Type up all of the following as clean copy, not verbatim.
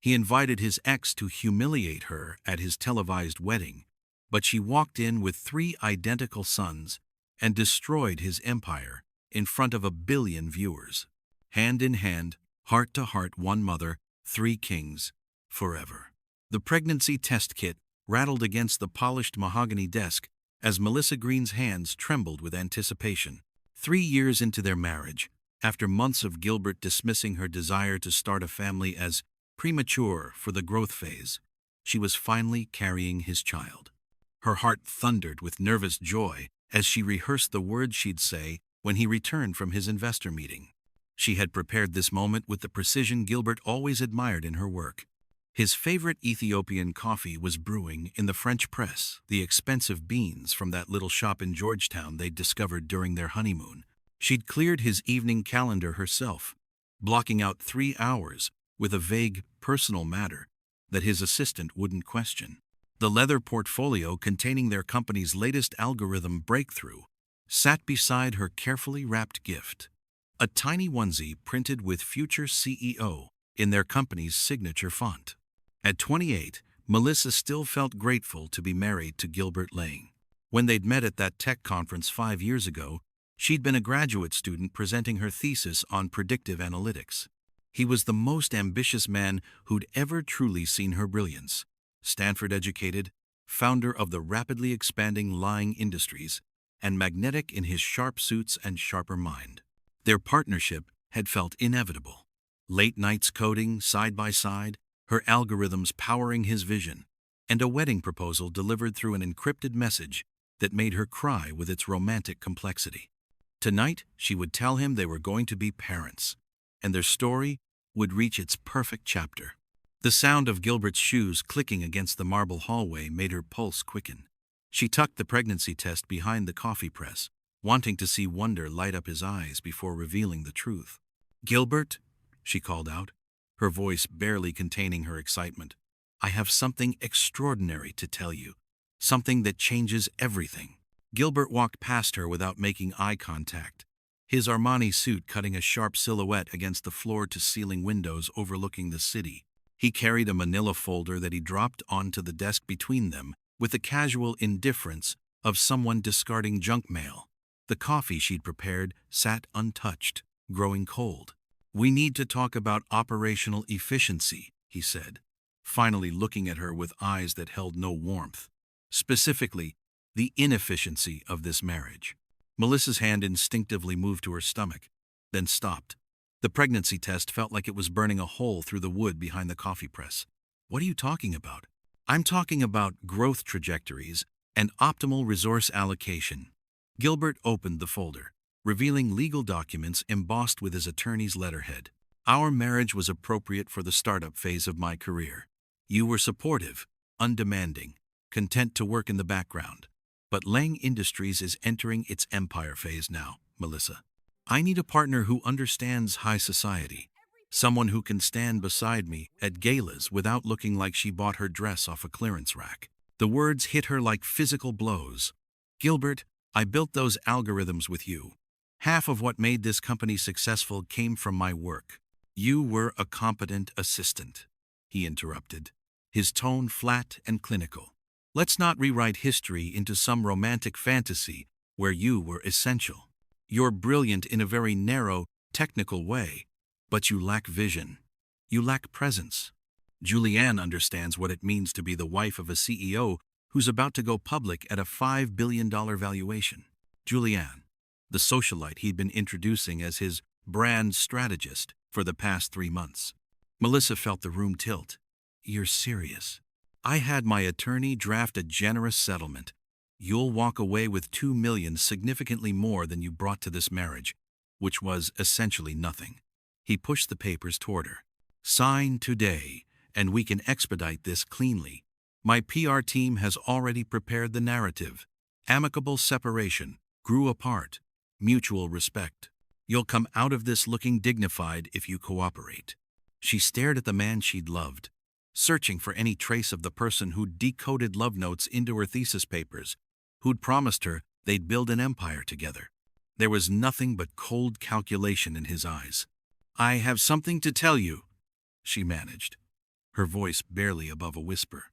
He invited his ex to humiliate her at his televised wedding, but she walked in with 3 identical sons and destroyed his empire in front of 1 billion viewers. Hand in hand, heart to heart, one mother, 3 kings, forever. The pregnancy test kit rattled against the polished mahogany desk as Melissa Green's hands trembled with anticipation. 3 years into their marriage, after months of Gilbert dismissing her desire to start a family as premature for the growth phase, she was finally carrying his child. Her heart thundered with nervous joy as she rehearsed the words she'd say when he returned from his investor meeting. She had prepared this moment with the precision Gilbert always admired in her work. His favorite Ethiopian coffee was brewing in the French press, the expensive beans from that little shop in Georgetown they'd discovered during their honeymoon. She'd cleared his evening calendar herself, blocking out 3 hours with a vague, personal matter that his assistant wouldn't question. The leather portfolio containing their company's latest algorithm breakthrough sat beside her carefully wrapped gift, a tiny onesie printed with future CEO in their company's signature font. At 28, Melissa still felt grateful to be married to Gilbert Lang. When they'd met at that tech conference 5 years ago, she'd been a graduate student presenting her thesis on predictive analytics. He was the most ambitious man who'd ever truly seen her brilliance. Stanford-educated, founder of the rapidly expanding lying industries, and magnetic in his sharp suits and sharper mind. Their partnership had felt inevitable. Late nights coding side by side, her algorithms powering his vision, and a wedding proposal delivered through an encrypted message that made her cry with its romantic complexity. Tonight, she would tell him they were going to be parents, and their story would reach its perfect chapter. The sound of Gilbert's shoes clicking against the marble hallway made her pulse quicken. She tucked the pregnancy test behind the coffee press, wanting to see wonder light up his eyes before revealing the truth. "Gilbert," she called out, her voice barely containing her excitement, "I have something extraordinary to tell you, something that changes everything." Gilbert walked past her without making eye contact, his Armani suit cutting a sharp silhouette against the floor-to-ceiling windows overlooking the city. He carried a manila folder that he dropped onto the desk between them with the casual indifference of someone discarding junk mail. The coffee she'd prepared sat untouched, growing cold. "We need to talk about operational efficiency," he said, finally looking at her with eyes that held no warmth. "Specifically, the inefficiency of this marriage." Melissa's hand instinctively moved to her stomach, then stopped. The pregnancy test felt like it was burning a hole through the wood behind the coffee press. "What are you talking about?" "I'm talking about growth trajectories and optimal resource allocation." Gilbert opened the folder, revealing legal documents embossed with his attorney's letterhead. "Our marriage was appropriate for the startup phase of my career. You were supportive, undemanding, content to work in the background. But Lang Industries is entering its empire phase now, Melissa. I need a partner who understands high society, someone who can stand beside me at galas without looking like she bought her dress off a clearance rack." The words hit her like physical blows. "Gilbert, I built those algorithms with you. Half of what made this company successful came from my work. You were a competent assistant," he interrupted, his tone flat and clinical. "Let's not rewrite history into some romantic fantasy where you were essential. You're brilliant in a very narrow, technical way, but you lack vision. You lack presence. Julianne understands what it means to be the wife of a CEO who's about to go public at a $5 billion valuation." Julianne, the socialite he'd been introducing as his brand strategist for the past 3 months. Melissa felt the room tilt. "You're serious?" "I had my attorney draft a generous settlement. You'll walk away with $2 million, significantly more than you brought to this marriage," which was essentially nothing. He pushed the papers toward her. "Sign today, and we can expedite this cleanly. My PR team has already prepared the narrative. Amicable separation, grew apart, mutual respect. You'll come out of this looking dignified if you cooperate." She stared at the man she'd loved, searching for any trace of the person who'd decoded love notes into her thesis papers, who'd promised her they'd build an empire together. There was nothing but cold calculation in his eyes. "I have something to tell you," she managed. her voice barely above a whisper.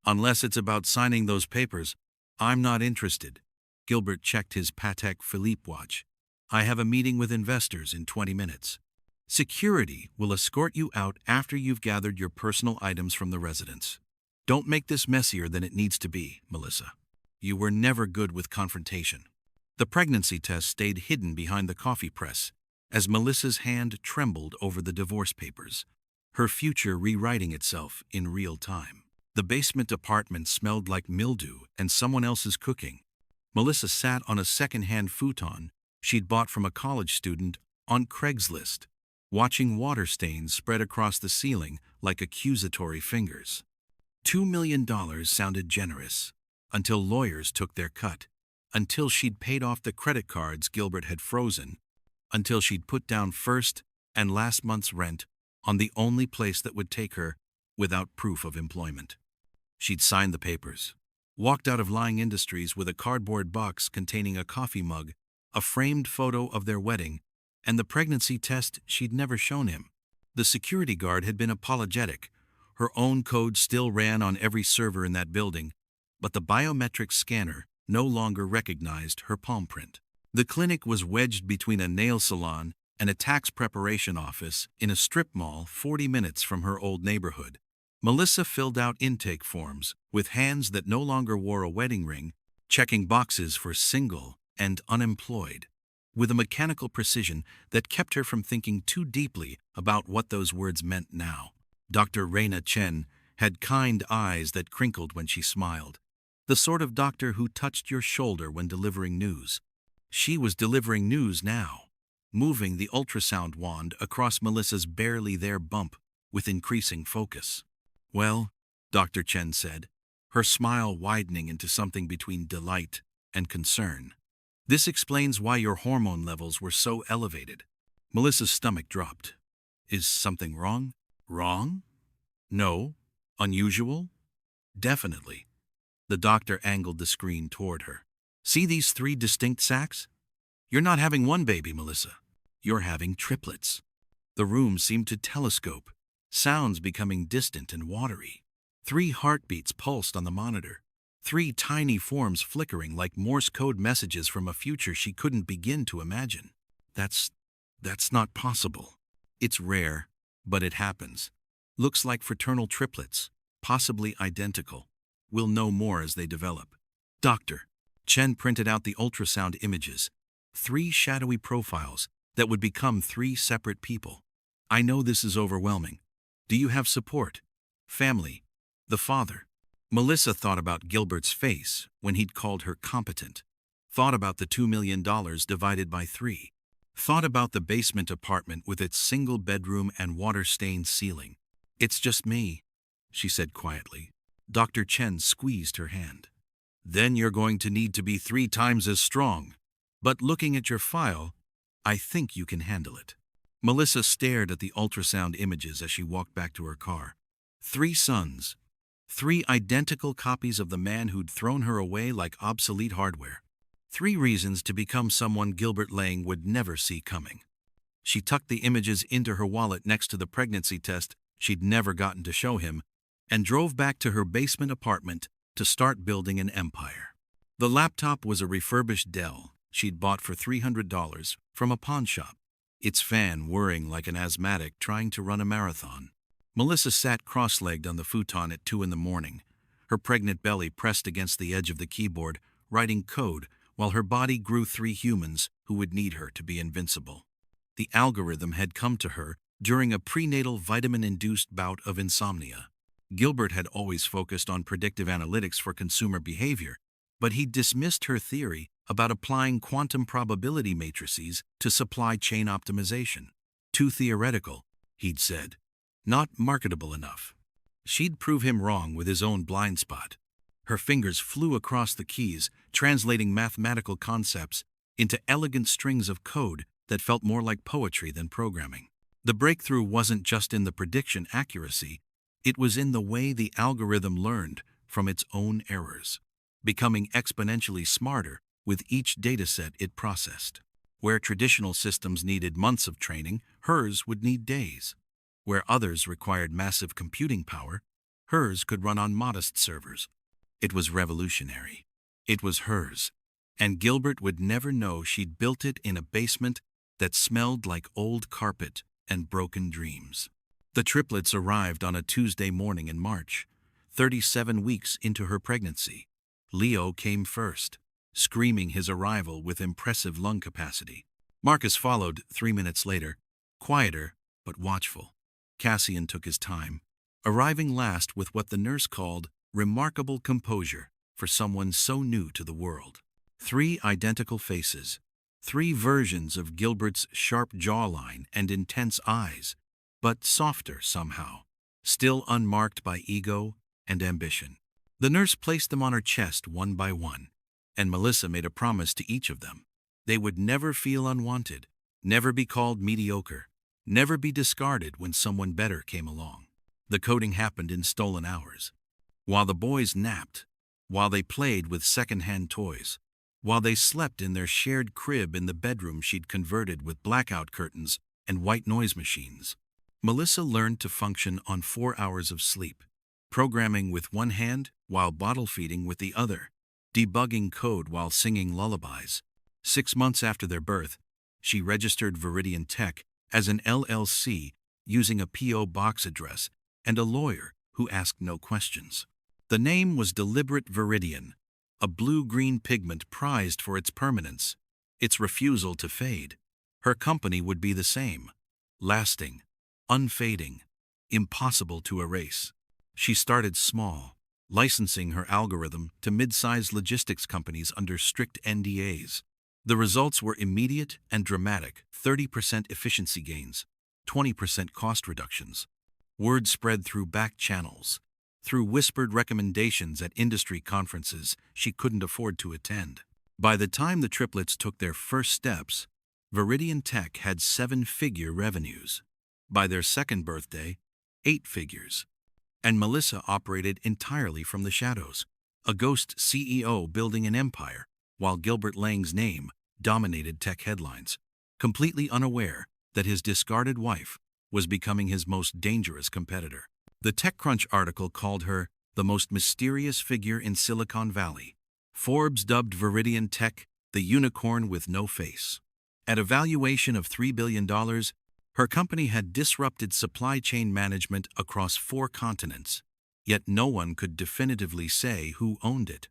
Unless it's about signing those papers, I'm not interested. Gilbert checked his Patek Philippe watch. I have a meeting with investors in 20 minutes. Security will escort you out after you've gathered your personal items from the residence. Don't make this messier than it needs to be, Melissa. You were never good with confrontation. The pregnancy test stayed hidden behind the coffee press as Melissa's hand trembled over the divorce papers, her future rewriting itself in real time. The basement apartment smelled like mildew and someone else's cooking. Melissa sat on a second-hand futon she'd bought from a college student on Craigslist, watching water stains spread across the ceiling like accusatory fingers. $2 million sounded generous, until lawyers took their cut, until she'd paid off the credit cards Gilbert had frozen, until she'd put down first and last month's rent on the only place that would take her without proof of employment. She'd signed the papers, walked out of Lying Industries with a cardboard box containing a coffee mug, a framed photo of their wedding, and the pregnancy test she'd never shown him. The security guard had been apologetic. Her own code still ran on every server in that building, but the biometric scanner no longer recognized her palm print. The clinic was wedged between a nail salon and a tax preparation office in a strip mall 40 minutes from her old neighborhood. Melissa filled out intake forms with hands that no longer wore a wedding ring, checking boxes for single and unemployed, with a mechanical precision that kept her from thinking too deeply about what those words meant now. Dr. Raina Chen had kind eyes that crinkled when she smiled, the sort of doctor who touched your shoulder when delivering news. She was delivering news now, moving the ultrasound wand across Melissa's barely there bump with increasing focus. Well, Dr. Chen said, her smile widening into something between delight and concern. This explains why your hormone levels were so elevated. Melissa's stomach dropped. Is something wrong? Wrong? No. Unusual? Definitely. The doctor angled the screen toward her. See these 3 distinct sacs? You're not having one baby, Melissa. You're having triplets. The room seemed to telescope, sounds becoming distant and watery. 3 heartbeats pulsed on the monitor. 3 tiny forms flickering like Morse code messages from a future she couldn't begin to imagine. That's not possible. It's rare, but it happens. Looks like fraternal triplets, possibly identical. We'll know more as they develop. Doctor. Chen printed out the ultrasound images, 3 shadowy profiles that would become 3 separate people. I know this is overwhelming. Do you have support? Family? The father? Melissa thought about Gilbert's face when he'd called her competent. Thought about the $2 million divided by 3. Thought about the basement apartment with its single bedroom and water-stained ceiling. It's just me, she said quietly. Dr. Chen squeezed her hand. Then you're going to need to be 3 times as strong. But looking at your file, I think you can handle it. Melissa stared at the ultrasound images as she walked back to her car. 3 sons. 3 identical copies of the man who'd thrown her away like obsolete hardware. 3 reasons to become someone Gilbert Lang would never see coming. She tucked the images into her wallet next to the pregnancy test she'd never gotten to show him, and drove back to her basement apartment to start building an empire. The laptop was a refurbished Dell she'd bought for $300 from a pawn shop, its fan whirring like an asthmatic trying to run a marathon. Melissa sat cross-legged on the futon at 2 in the morning, her pregnant belly pressed against the edge of the keyboard, writing code while her body grew 3 humans who would need her to be invincible. The algorithm had come to her during a prenatal vitamin-induced bout of insomnia. Gilbert had always focused on predictive analytics for consumer behavior, but he dismissed her theory about applying quantum probability matrices to supply chain optimization. Too theoretical, he'd said. Not marketable enough. She'd prove him wrong with his own blind spot. Her fingers flew across the keys, translating mathematical concepts into elegant strings of code that felt more like poetry than programming. The breakthrough wasn't just in the prediction accuracy, it was in the way the algorithm learned from its own errors, becoming exponentially smarter with each dataset it processed. Where traditional systems needed months of training, hers would need days. Where others required massive computing power, hers could run on modest servers. It was revolutionary. It was hers, and Gilbert would never know she'd built it in a basement that smelled like old carpet and broken dreams. The triplets arrived on a Tuesday morning in March, 37 weeks into her pregnancy. Leo came first, screaming his arrival with impressive lung capacity. Marcus followed 3 minutes later, quieter but watchful. Cassian took his time, arriving last with what the nurse called remarkable composure for someone so new to the world. 3 identical faces, 3 versions of Gilbert's sharp jawline and intense eyes, but softer somehow, still unmarked by ego and ambition. The nurse placed them on her chest one by one, and Melissa made a promise to each of them. They would never feel unwanted, never be called mediocre, never be discarded when someone better came along. The coding happened in stolen hours. While the boys napped, while they played with second-hand toys, while they slept in their shared crib in the bedroom she'd converted with blackout curtains and white noise machines, Melissa learned to function on 4 hours of sleep, programming with one hand while bottle feeding with the other, debugging code while singing lullabies. 6 months after their birth, she registered Viridian Tech as an LLC using a P.O. box address and a lawyer who asked no questions. The name was deliberate Viridian, a blue-green pigment prized for its permanence, its refusal to fade. Her company would be the same, lasting, unfading, impossible to erase. She started small, licensing her algorithm to mid-sized logistics companies under strict NDAs. The results were immediate and dramatic: 30% efficiency gains, 20% cost reductions. Word spread through back channels, through whispered recommendations at industry conferences she couldn't afford to attend. By the time the triplets took their first steps, Viridian Tech had 7-figure revenues. By their second birthday, 8 figures. And Melissa operated entirely from the shadows, a ghost CEO building an empire, while Gilbert Lang's name dominated tech headlines, completely unaware that his discarded wife was becoming his most dangerous competitor. The TechCrunch article called her the most mysterious figure in Silicon Valley. Forbes dubbed Viridian Tech the unicorn with no face. At a valuation of $3 billion, her company had disrupted supply chain management across 4 continents, yet no one could definitively say who owned it.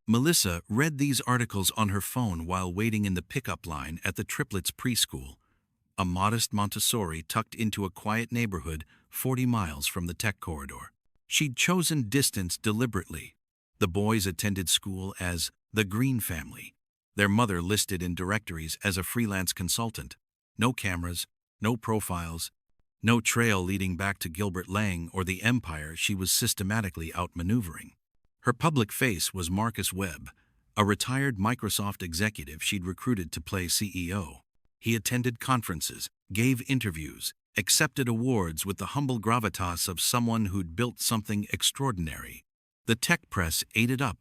Melissa read these articles on her phone while waiting in the pickup line at the triplets' preschool, a modest Montessori tucked into a quiet neighborhood 40 miles from the tech corridor. She'd chosen distance deliberately. The boys attended school as the Green family, their mother listed in directories as a freelance consultant. No cameras, no profiles, no trail leading back to Gilbert Lang or the empire she was systematically outmaneuvering. Her public face was Marcus Webb, a retired Microsoft executive she'd recruited to play CEO. He attended conferences, gave interviews, accepted awards with the humble gravitas of someone who'd built something extraordinary. The tech press ate it up.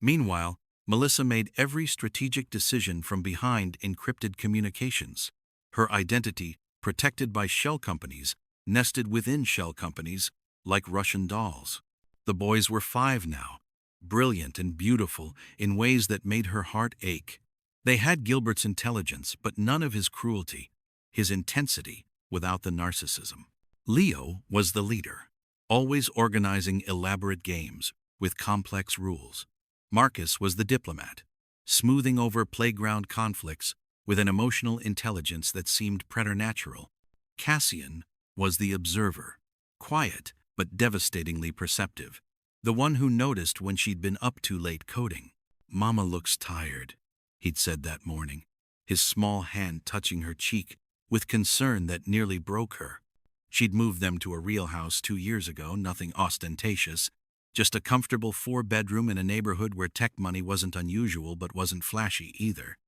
Meanwhile, Melissa made every strategic decision from behind encrypted communications. Her identity, protected by shell companies, nested within shell companies, like Russian dolls. The boys were 5 now, brilliant and beautiful in ways that made her heart ache. They had Gilbert's intelligence, but none of his cruelty, his intensity without the narcissism. Leo was the leader, always organizing elaborate games with complex rules. Marcus was the diplomat, smoothing over playground conflicts with an emotional intelligence that seemed preternatural. Cassian was the observer, quiet but devastatingly perceptive, the one who noticed when she'd been up too late coding. "Mama looks tired," he'd said that morning, his small hand touching her cheek with concern that nearly broke her. She'd moved them to a real house 2 years ago, nothing ostentatious, just a comfortable 4-bedroom in a neighborhood where tech money wasn't unusual but wasn't flashy either.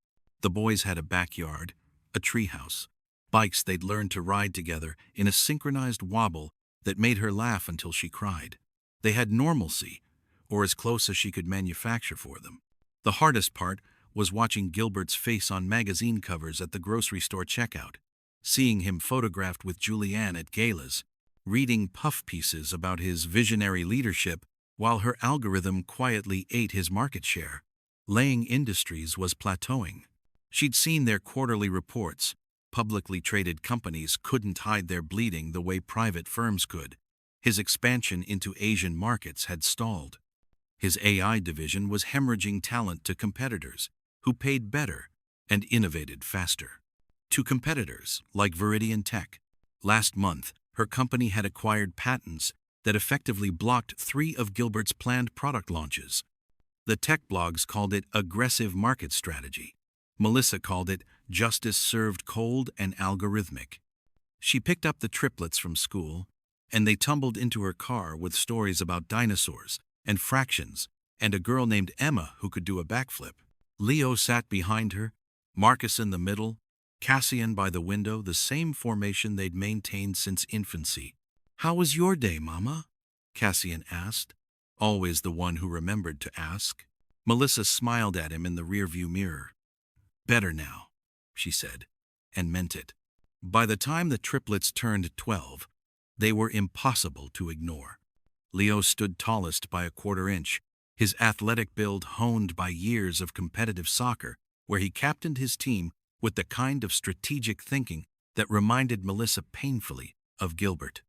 The boys had a backyard, a treehouse, bikes they'd learned to ride together in a synchronized wobble that made her laugh until she cried. They had normalcy, or as close as she could manufacture for them. The hardest part was watching Gilbert's face on magazine covers at the grocery store checkout, seeing him photographed with Julianne at galas, reading puff pieces about his visionary leadership while her algorithm quietly ate his market share. Laying Industries was plateauing. She'd seen their quarterly reports. Publicly traded companies couldn't hide their bleeding the way private firms could. His expansion into Asian markets had stalled. His AI division was hemorrhaging talent to competitors who paid better and innovated faster. To competitors like Viridian Tech. Last month, her company had acquired patents that effectively blocked 3 of Gilbert's planned product launches. The tech blogs called it aggressive market strategy. Melissa called it justice served cold and algorithmic. She picked up the triplets from school, and they tumbled into her car with stories about dinosaurs and fractions and a girl named Emma who could do a backflip. Leo sat behind her, Marcus in the middle, Cassian by the window, the same formation they'd maintained since infancy. "How was your day, Mama?" Cassian asked, always the one who remembered to ask. Melissa smiled at him in the rearview mirror. "Better now," she said, and meant it. By the time the triplets turned 12, they were impossible to ignore. Leo stood tallest by a quarter inch, his athletic build honed by years of competitive soccer, where he captained his team with the kind of strategic thinking that reminded Melissa painfully of Gilbert.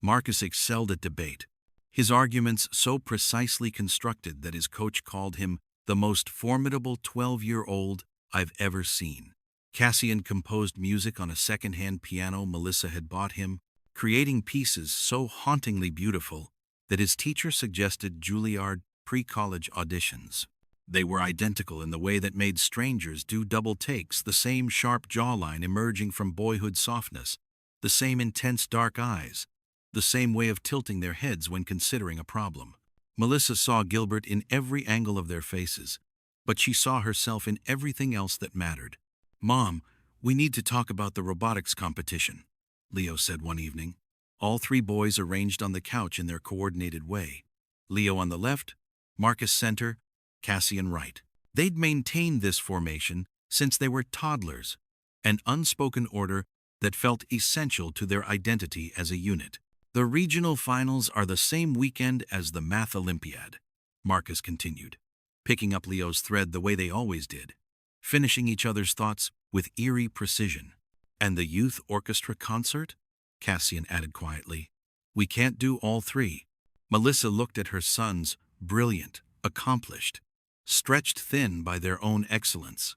Marcus excelled at debate, his arguments so precisely constructed that his coach called him the most formidable 12-year-old I've ever seen. Cassian composed music on a second-hand piano Melissa had bought him, creating pieces so hauntingly beautiful that his teacher suggested Juilliard pre-college auditions. They were identical in the way that made strangers do double takes, the same sharp jawline emerging from boyhood softness, the same intense dark eyes, the same way of tilting their heads when considering a problem. Melissa saw Gilbert in every angle of their faces, but she saw herself in everything else that mattered. "Mom, we need to talk about the robotics competition," Leo said one evening. All 3 boys arranged on the couch in their coordinated way. Leo on the left, Marcus center, Cassian right. They'd maintained this formation since they were toddlers, an unspoken order that felt essential to their identity as a unit. "The regional finals are the same weekend as the Math Olympiad," Marcus continued, picking up Leo's thread the way they always did, finishing each other's thoughts with eerie precision. "And the youth orchestra concert?" Cassian added quietly. "We can't do all 3. Melissa looked at her sons, brilliant, accomplished, stretched thin by their own excellence.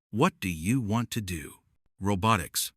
"What do you want to do?" "Robotics,"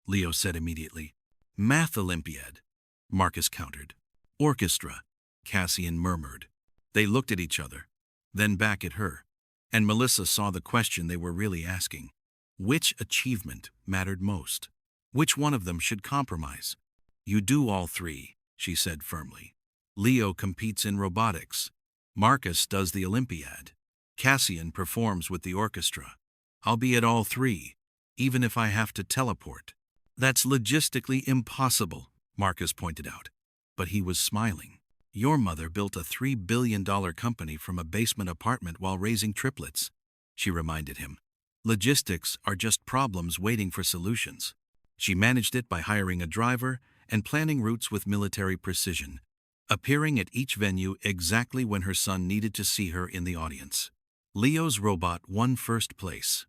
Leo said immediately. "Math Olympiad," Marcus countered. "Orchestra," Cassian murmured. They looked at each other, then back at her, and Melissa saw the question they were really asking. Which achievement mattered most? Which one of them should compromise? "You do all 3, she said firmly. "Leo competes in robotics. Marcus does the Olympiad. Cassian performs with the orchestra. I'll be at all 3, even if I have to teleport." "That's logistically impossible," Marcus pointed out. But he was smiling. "Your mother built a $3 billion company from a basement apartment while raising triplets," she reminded him. "Logistics are just problems waiting for solutions." She managed it by hiring a driver and planning routes with military precision, appearing at each venue exactly when her son needed to see her in the audience. Leo's robot won first place.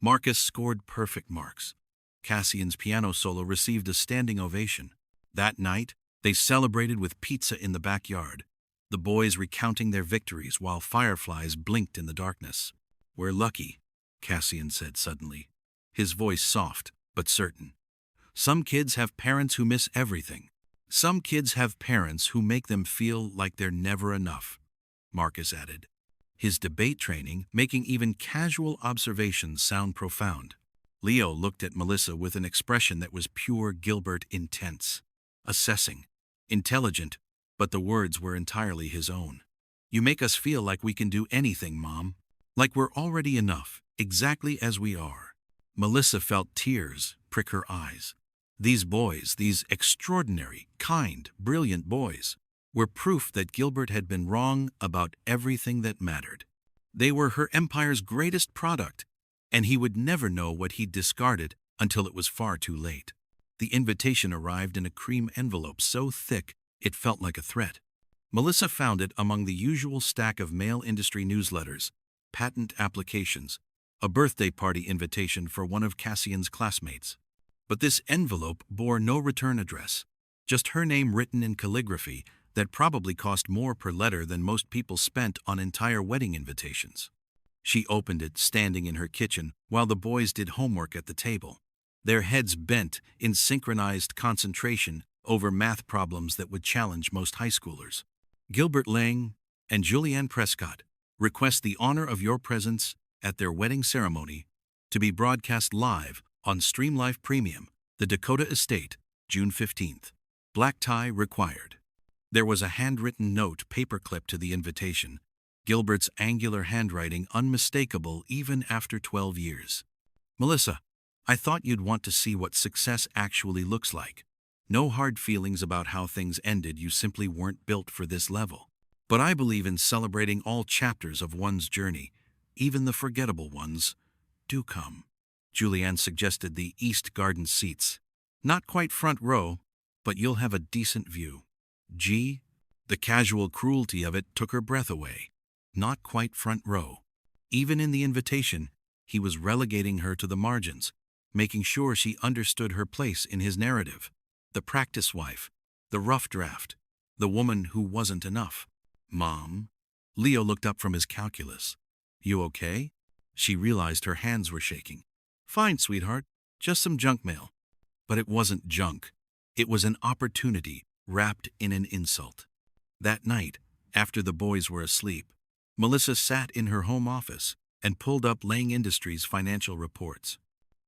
Marcus scored perfect marks. Cassian's piano solo received a standing ovation. That night, they celebrated with pizza in the backyard, the boys recounting their victories while fireflies blinked in the darkness. "We're lucky," Cassian said suddenly, his voice soft but certain. "Some kids have parents who miss everything. Some kids have parents who make them feel like they're never enough," Marcus added, his debate training making even casual observations sound profound. Leo looked at Melissa with an expression that was pure Gilbert intense, assessing, intelligent, but the words were entirely his own. "You make us feel like we can do anything, Mom. Like we're already enough, exactly as we are." Melissa felt tears prick her eyes. These boys, these extraordinary, kind, brilliant boys, were proof that Gilbert had been wrong about everything that mattered. They were her empire's greatest product, and he would never know what he'd discarded until it was far too late. The invitation arrived in a cream envelope so thick it felt like a threat. Melissa found it among the usual stack of mail industry newsletters, patent applications, a birthday party invitation for one of Cassian's classmates. But this envelope bore no return address, just her name written in calligraphy that probably cost more per letter than most people spent on entire wedding invitations. She opened it standing in her kitchen while the boys did homework at the table, their heads bent in synchronized concentration over math problems that would challenge most high schoolers. Gilbert Lang and Julianne Prescott request the honor of your presence at their wedding ceremony to be broadcast live on Stream Live Premium, the Dakota Estate, June 15th. Black tie required. There was a handwritten note paperclipped to the invitation, Gilbert's angular handwriting unmistakable even after 12 years. Melissa, I thought you'd want to see what success actually looks like. No hard feelings about how things ended, you simply weren't built for this level. But I believe in celebrating all chapters of one's journey, even the forgettable ones. Do come. Julianne suggested the East Garden seats. Not quite front row, but you'll have a decent view. Gee, the casual cruelty of it took her breath away. Not quite front row. Even in the invitation, he was relegating her to the margins, making sure she understood her place in his narrative. The practice wife, the rough draft, the woman who wasn't enough. Mom? Leo looked up from his calculus. You okay? She realized her hands were shaking. Fine, sweetheart. Just some junk mail. But it wasn't junk. It was an opportunity wrapped in an insult. That night, after the boys were asleep, Melissa sat in her home office and pulled up Lang Industries' financial reports.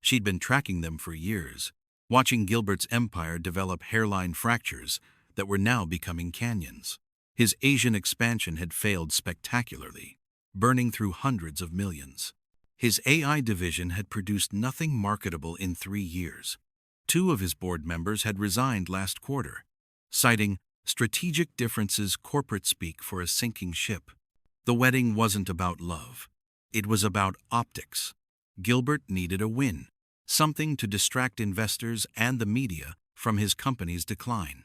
She'd been tracking them for years, watching Gilbert's empire develop hairline fractures that were now becoming canyons. His Asian expansion had failed spectacularly, burning through hundreds of millions. His AI division had produced nothing marketable in 3 years. 2 of his board members had resigned last quarter, citing strategic differences, corporate speak for a sinking ship. The wedding wasn't about love. It was about optics. Gilbert needed a win, something to distract investors and the media from his company's decline.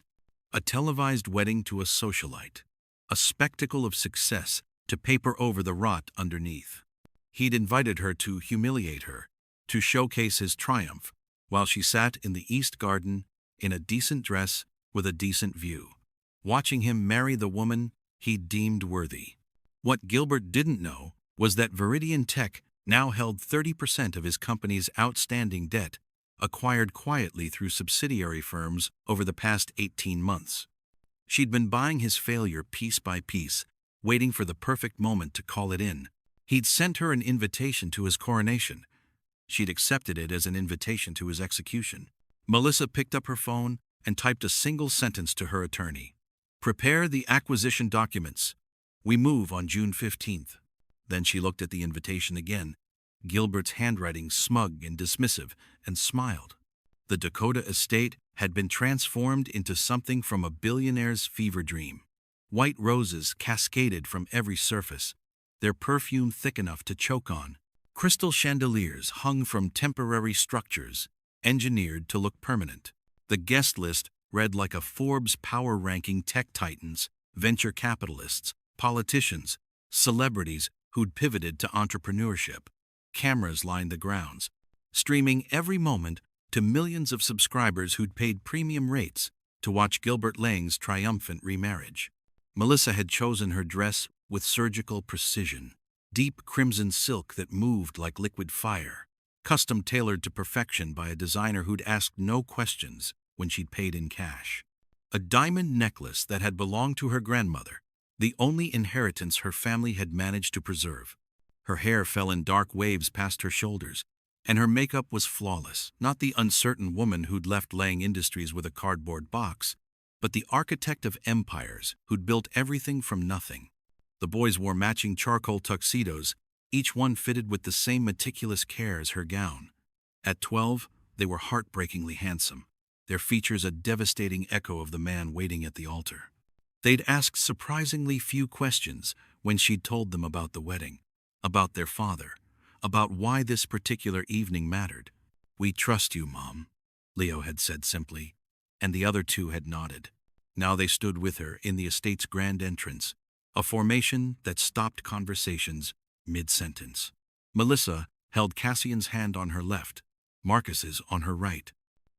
A televised wedding to a socialite, a spectacle of success to paper over the rot underneath. He'd invited her to humiliate her, to showcase his triumph, while she sat in the East Garden in a decent dress with a decent view, watching him marry the woman he deemed worthy. What Gilbert didn't know was that Viridian Tech now held 30% of his company's outstanding debt, acquired quietly through subsidiary firms over the past 18 months. She'd been buying his failure piece by piece, waiting for the perfect moment to call it in. He'd sent her an invitation to his coronation. She'd accepted it as an invitation to his execution. Melissa picked up her phone and typed a single sentence to her attorney. Prepare the acquisition documents. We move on June 15th. Then she looked at the invitation again, Gilbert's handwriting smug and dismissive, and smiled. The Dakota estate had been transformed into something from a billionaire's fever dream. White roses cascaded from every surface, their perfume thick enough to choke on. Crystal chandeliers hung from temporary structures, engineered to look permanent. The guest list read like a Forbes power ranking: tech titans, venture capitalists, politicians, celebrities who'd pivoted to entrepreneurship. Cameras lined the grounds, streaming every moment to millions of subscribers who'd paid premium rates to watch Gilbert Lang's triumphant remarriage. Melissa had chosen her dress with surgical precision, deep crimson silk that moved like liquid fire, custom tailored to perfection by a designer who'd asked no questions when she'd paid in cash. A diamond necklace that had belonged to her grandmother, the only inheritance her family had managed to preserve. Her hair fell in dark waves past her shoulders, and her makeup was flawless, not the uncertain woman who'd left Lang Industries with a cardboard box, but the architect of empires who'd built everything from nothing. The boys wore matching charcoal tuxedos, each one fitted with the same meticulous care as her gown. At 12, they were heartbreakingly handsome, their features a devastating echo of the man waiting at the altar. They'd asked surprisingly few questions when she'd told them about the wedding, about their father, about why this particular evening mattered. We trust you, Mom. Leo had said simply, and the other two had nodded. Now they stood with her in the estate's grand entrance, a formation that stopped conversations mid-sentence. Melissa held Cassian's hand on her left, Marcus's on her right.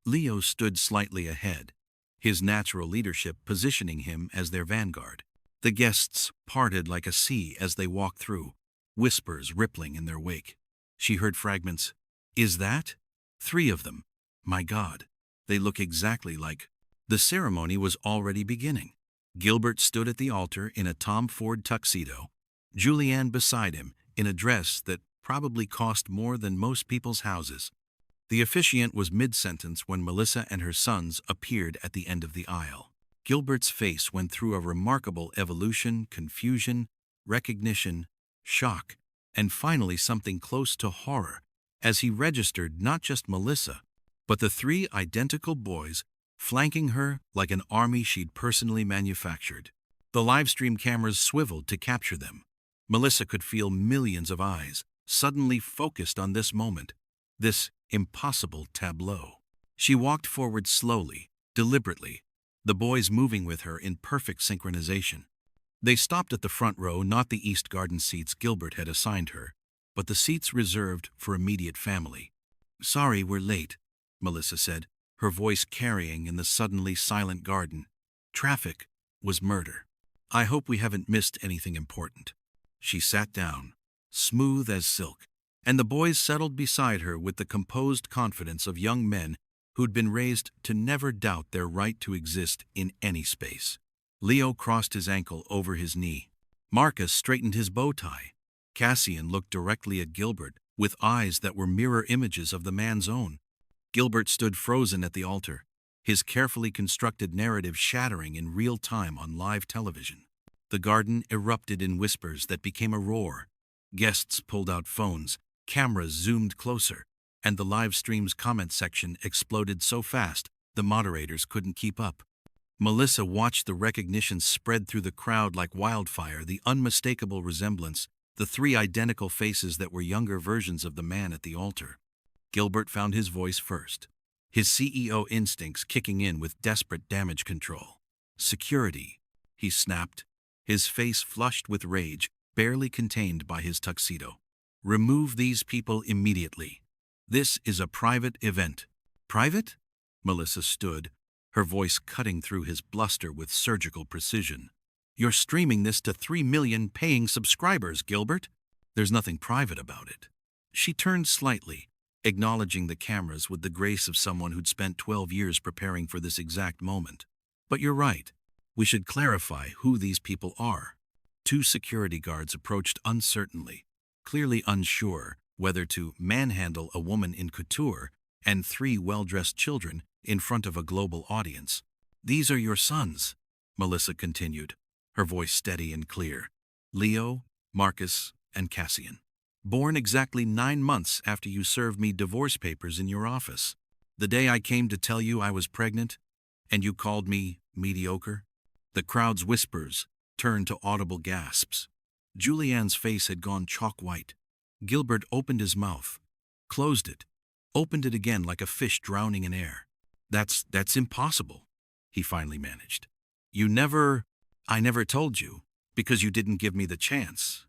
Leo stood slightly ahead, his natural leadership positioning him as their vanguard. The guests parted like a sea as they walked through, whispers rippling in their wake. She heard fragments. Is that? 3 of them. My God, they look exactly like. The ceremony was already beginning. Gilbert stood at the altar in a Tom Ford tuxedo, Julianne beside him in a dress that probably cost more than most people's houses. The officiant was mid-sentence when Melissa and her sons appeared at the end of the aisle. Gilbert's face went through a remarkable evolution, confusion, recognition, shock, and finally something close to horror as he registered not just Melissa, but the 3 identical boys flanking her like an army she'd personally manufactured. The livestream cameras swiveled to capture them. Melissa could feel millions of eyes suddenly focused on this moment, this impossible tableau. She walked forward slowly, deliberately, the boys moving with her in perfect synchronization. They stopped at the front row, not the East Garden seats Gilbert had assigned her, but the seats reserved for immediate family. Sorry we're late, Melissa said, her voice carrying in the suddenly silent garden. Traffic was murder. I hope we haven't missed anything important. She sat down, smooth as silk, and the boys settled beside her with the composed confidence of young men who'd been raised to never doubt their right to exist in any space. Leo crossed his ankle over his knee. Marcus straightened his bow tie. Cassian looked directly at Gilbert with eyes that were mirror images of the man's own. Gilbert stood frozen at the altar, his carefully constructed narrative shattering in real time on live television. The garden erupted in whispers that became a roar. Guests pulled out phones, cameras zoomed closer, and the live stream's comment section exploded so fast the moderators couldn't keep up. Melissa watched the recognition spread through the crowd like wildfire, the unmistakable resemblance, the 3 identical faces that were younger versions of the man at the altar. Gilbert found his voice first, his CEO instincts kicking in with desperate damage control. Security, he snapped, his face flushed with rage, barely contained by his tuxedo. Remove these people immediately. This is a private event. Private? Melissa stood, her voice cutting through his bluster with surgical precision. You're streaming this to 3 million paying subscribers, Gilbert. There's nothing private about it. She turned slightly, acknowledging the cameras with the grace of someone who'd spent 12 years preparing for this exact moment. But you're right. We should clarify who these people are. 2 security guards approached uncertainly, clearly unsure whether to manhandle a woman in couture and 3 well-dressed children in front of a global audience. These are your sons, Melissa continued, her voice steady and clear. Leo, Marcus, and Cassian. Born exactly 9 months after you served me divorce papers in your office. The day I came to tell you I was pregnant, and you called me mediocre. The crowd's whispers turned to audible gasps. Julianne's face had gone chalk white. Gilbert opened his mouth, closed it, opened it again like a fish drowning in air. That's impossible, he finally managed. I never told you, because you didn't give me the chance.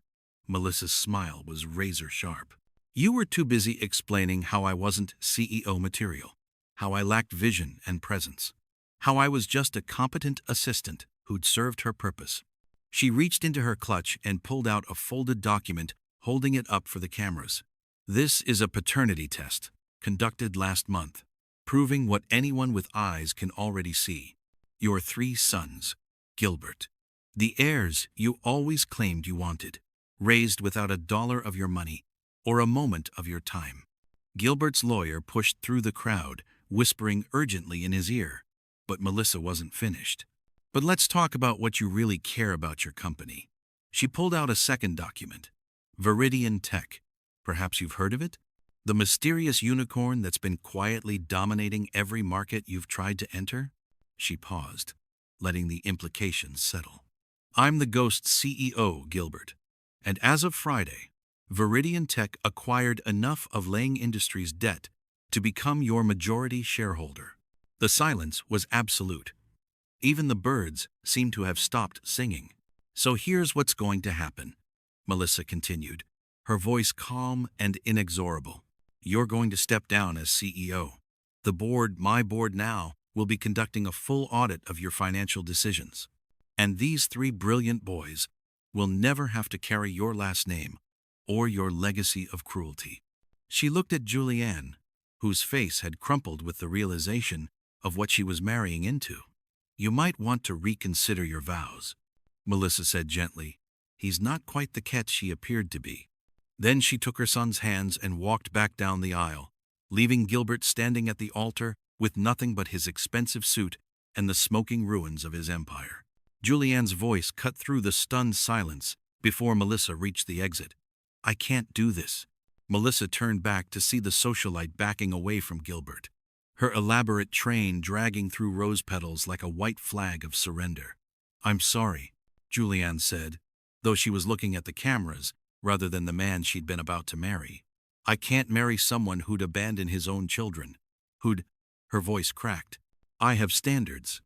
Melissa's smile was razor sharp. You were too busy explaining how I wasn't CEO material, how I lacked vision and presence, how I was just a competent assistant who'd served her purpose. She reached into her clutch and pulled out a folded document, holding it up for the cameras. This is a paternity test, conducted last month, proving what anyone with eyes can already see. Your 3 sons, Gilbert. The heirs you always claimed you wanted, raised without a dollar of your money or a moment of your time. Gilbert's lawyer pushed through the crowd, whispering urgently in his ear, but Melissa wasn't finished. But let's talk about what you really care about your company. She pulled out a second document. Viridian Tech. Perhaps you've heard of it? The mysterious unicorn that's been quietly dominating every market you've tried to enter? She paused, letting the implications settle. I'm the Ghost CEO, Gilbert. And as of Friday, Viridian Tech acquired enough of Lang Industries' debt to become your majority shareholder. The silence was absolute. Even the birds seemed to have stopped singing. So here's what's going to happen, Melissa continued, her voice calm and inexorable. You're going to step down as CEO. The board, my board now, will be conducting a full audit of your financial decisions. And these three brilliant boys will never have to carry your last name or your legacy of cruelty. She looked at Julianne, whose face had crumpled with the realization of what she was marrying into. You might want to reconsider your vows, Melissa said gently. He's not quite the catch he appeared to be. Then she took her son's hands and walked back down the aisle, leaving Gilbert standing at the altar with nothing but his expensive suit and the smoking ruins of his empire. Julianne's voice cut through the stunned silence before Melissa reached the exit. I can't do this. Melissa turned back to see the socialite backing away from Gilbert, her elaborate train dragging through rose petals like a white flag of surrender. I'm sorry, Julianne said, though she was looking at the cameras rather than the man she'd been about to marry. I can't marry someone who'd abandon his own children. Her voice cracked. I have standards.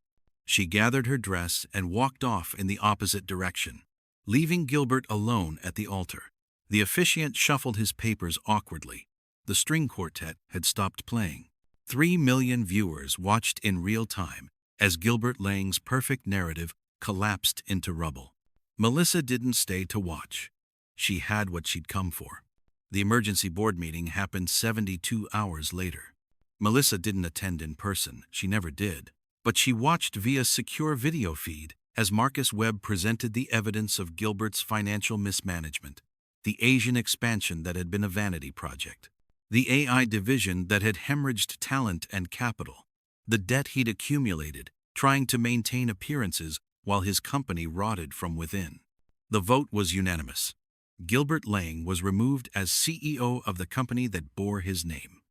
She gathered her dress and walked off in the opposite direction, leaving Gilbert alone at the altar. The officiant shuffled his papers awkwardly. The string quartet had stopped playing. 3 million viewers watched in real time as Gilbert Lang's perfect narrative collapsed into rubble. Melissa didn't stay to watch. She had what she'd come for. The emergency board meeting happened 72 hours later. Melissa didn't attend in person, she never did, but she watched via secure video feed as Marcus Webb presented the evidence of Gilbert's financial mismanagement, the Asian expansion that had been a vanity project, the AI division that had hemorrhaged talent and capital, the debt he'd accumulated, trying to maintain appearances while his company rotted from within. The vote was unanimous. Gilbert Lang was removed as CEO of the company that bore his name.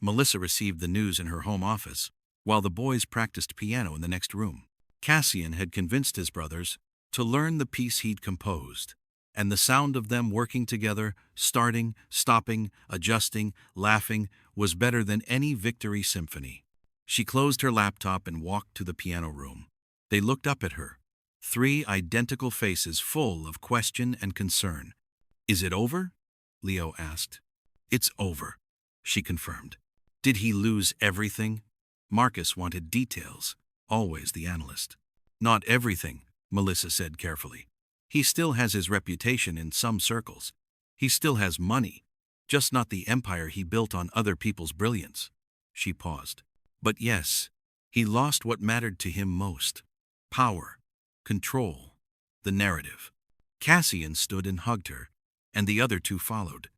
Melissa received the news in her home office, while the boys practiced piano in the next room. Cassian had convinced his brothers to learn the piece he'd composed, and the sound of them working together, starting, stopping, adjusting, laughing, was better than any victory symphony. She closed her laptop and walked to the piano room. They looked up at her, 3 identical faces full of question and concern. Is it over? Leo asked. It's over, she confirmed. Did he lose everything? Marcus wanted details, always the analyst. Not everything, Melissa said carefully. He still has his reputation in some circles. He still has money, just not the empire he built on other people's brilliance. She paused. But yes, he lost what mattered to him most. Power, control, the narrative. Cassian stood and hugged her, and the other 2 followed.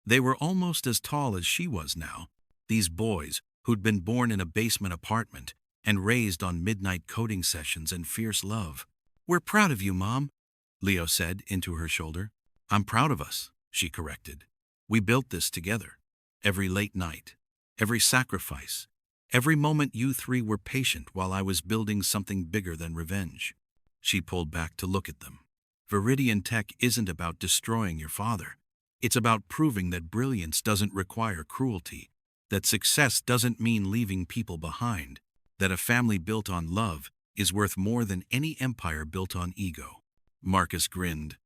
They were almost as tall as she was now, these boys who'd been born in a basement apartment and raised on midnight coding sessions and fierce love. We're proud of you, Mom, Leo said into her shoulder. I'm proud of us, she corrected. We built this together. Every late night, every sacrifice, every moment you 3 were patient while I was building something bigger than revenge. She pulled back to look at them. Viridian Tech isn't about destroying your father. It's about proving that brilliance doesn't require cruelty, that success doesn't mean leaving people behind, that a family built on love is worth more than any empire built on ego. Marcus grinned.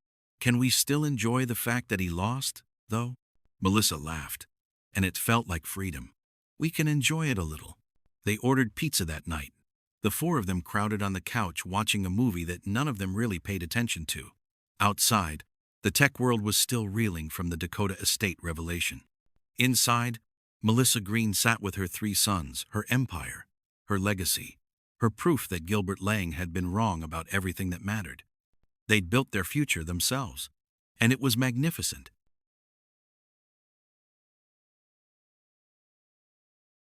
Can we still enjoy the fact that he lost, though? Melissa laughed, and it felt like freedom. We can enjoy it a little. They ordered pizza that night. The 4 of them crowded on the couch watching a movie that none of them really paid attention to. Outside, the tech world was still reeling from the Dakota Estate revelation. Inside, Melissa Green sat with her 3 sons, her empire, her legacy, her proof that Gilbert Lang had been wrong about everything that mattered. They'd built their future themselves, and it was magnificent.